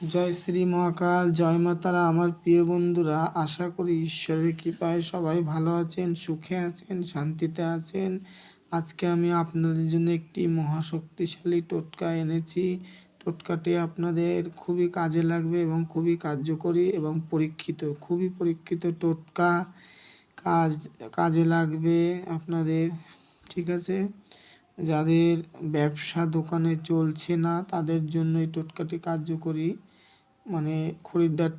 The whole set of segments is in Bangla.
জয় শ্রী মহাকাল, জয় মা তারা। আমার প্রিয় বন্ধুরা, আশা করি ঈশ্বরের কৃপায় সবাই ভালো আছেন, সুখে আছেন, শান্তিতে আছেন। আজকে আমি আপনাদের জন্য একটি মহাশক্তিশালী টোটকা এনেছি। টোটকাটি আপনাদের খুবই কাজে লাগবে এবং খুবই কার্যকরী এবং পরীক্ষিত, খুবই পরীক্ষিত টোটকা। কাজে লাগবে আপনাদের, ঠিক আছে? যাদের ব্যবসা দোকানে চলছে না তাদের জন্য এই টোটকাটি কার্যকরী। মানে খরিদ্দার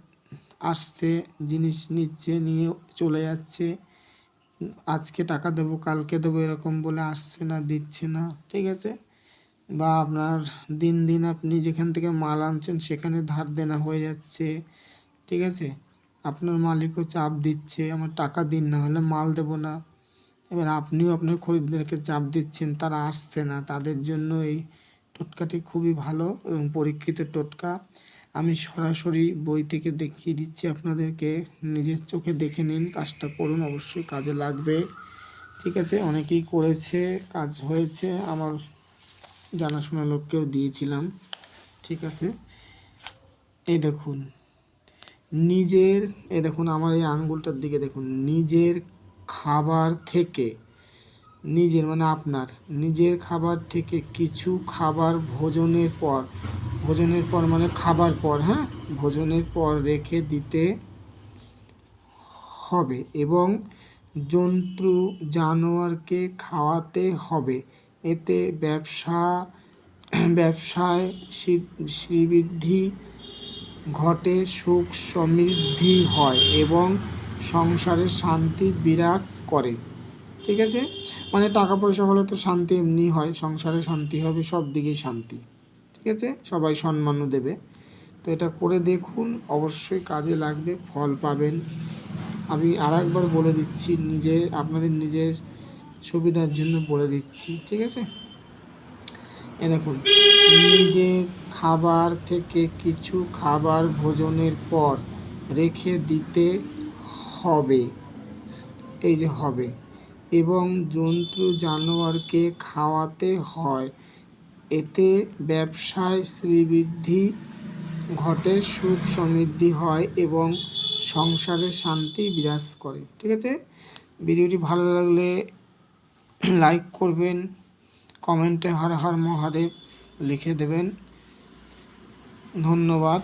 আসছে, জিনিস নিচ্ছে, নিয়ে চলে যাচ্ছে, আজকে টাকা দেবো কালকে দেবো এরকম বলে আসছে না, দিচ্ছে না, ঠিক আছে? বা আপনার দিন দিন আপনি যেখান থেকে মাল আনছেন সেখানে ধার দেনা হয়ে যাচ্ছে, ঠিক আছে? আপনার মালিকও চাপ দিচ্ছে, আমার টাকা দিন, না হলে মাল দেবো না। এবার আপনিও আপনার খরিদ্দারকে চাপ দিচ্ছেন, তারা আসছে না, তাদের জন্য এই টোটকাটি খুবই ভালো এবং পরীক্ষিত টোটকা। আমি সরাসরি বই থেকে দেখিয়ে দিচ্ছি আপনাদেরকে, নিজের চোখে দেখে নিন, কাজটা করুন, অবশ্যই কাজে লাগবে, ঠিক আছে? অনেকেই করেছে, কাজ হয়েছে, আমার জানাশোনা লোককেও দিয়েছিলাম, ঠিক আছে? এই দেখুন, এই দেখুন আমার এই আঙ্গুলটার দিকে দেখুন, নিজের খাবার থেকে, মানে আপনার নিজের খাবার থেকে কিছু খাবার ভোজনের পর মানে খাবার পর, হ্যাঁ, ভোজনের পর রেখে দিতে হবে এবং জন্তু জানোয়ারকে খাওয়াতে হবে। এতে ব্যবসায় শ্রীবৃদ্ধি ঘটে, সুখ সমৃদ্ধি হয় এবং সংসারে শান্তি বিরাজ করে, ঠিক আছে? মানে টাকা পয়সা হলে তো শান্তি এমনি হয়, সংসারে শান্তি হবে, সব দিকেই শান্তি, ঠিক আছে? সবাই সম্মানও দেবে। তো এটা করে দেখুন, অবশ্যই কাজে লাগবে, ফল পাবেন। আমি আরেকবার বলে দিচ্ছি, আপনাদের নিজের সুবিধার জন্য বলে দিচ্ছি, ঠিক আছে? দেখুন, নিজের খাবার থেকে কিছু খাবার ভোজনের পর রেখে দিতে হবে, এই যে হবে, এবং জন্তু জানোয়ারকে খাওয়াতে হয়। এতে ব্যবসায় শ্রীবৃদ্ধি ঘটে, সুখ সমৃদ্ধি হয় এবং সংসারে শান্তি বিরাজ করে, ঠিক আছে? ভিডিওটি ভালো লাগলে লাইক করবেন, কমেন্টে হর হর মহাদেব লিখে দেবেন। ধন্যবাদ।